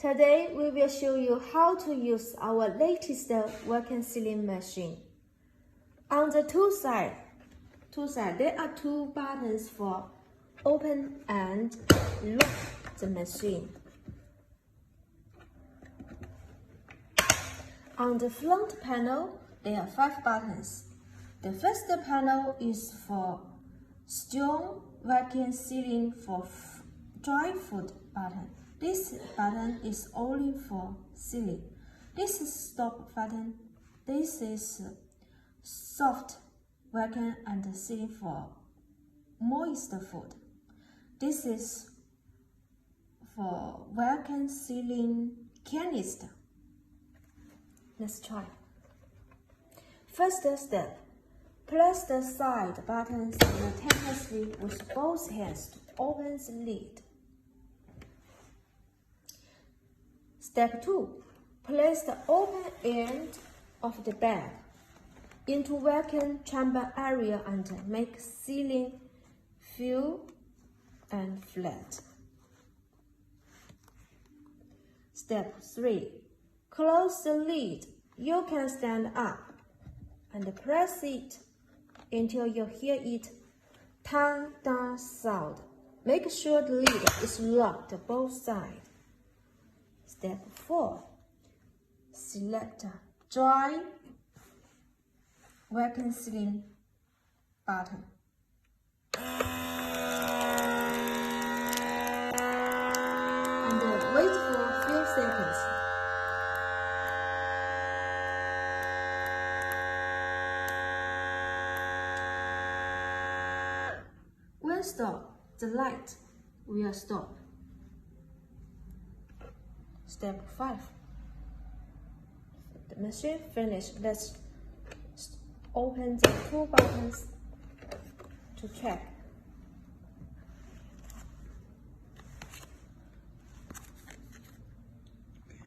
Today we will show you how to use our latest vacuum sealing machine. On the two sides there are two buttons for open and lock the machine. On the front panel there are 5 buttons. The first panel is for strong vacuum sealing for dry food button. This button is only for sealing. This is stop button. This is soft vacuum and sealing for moist food. This is for vacuum sealing canister. Let's try. First step, press the side buttons simultaneously with both hands to open the lid. Step 2. Place the open end of the bag into vacuum chamber area and make sealing feel and flat. Step 3. Close the lid. You can stand up and press it until you hear it "tang-tang" sound. Make sure the lid is locked both sides. Step 4. Select dry vacuum sealing button. And wait for a few seconds. When stop, the light will stop. Step 5. The machine finished. Let's open the 2 buttons to check.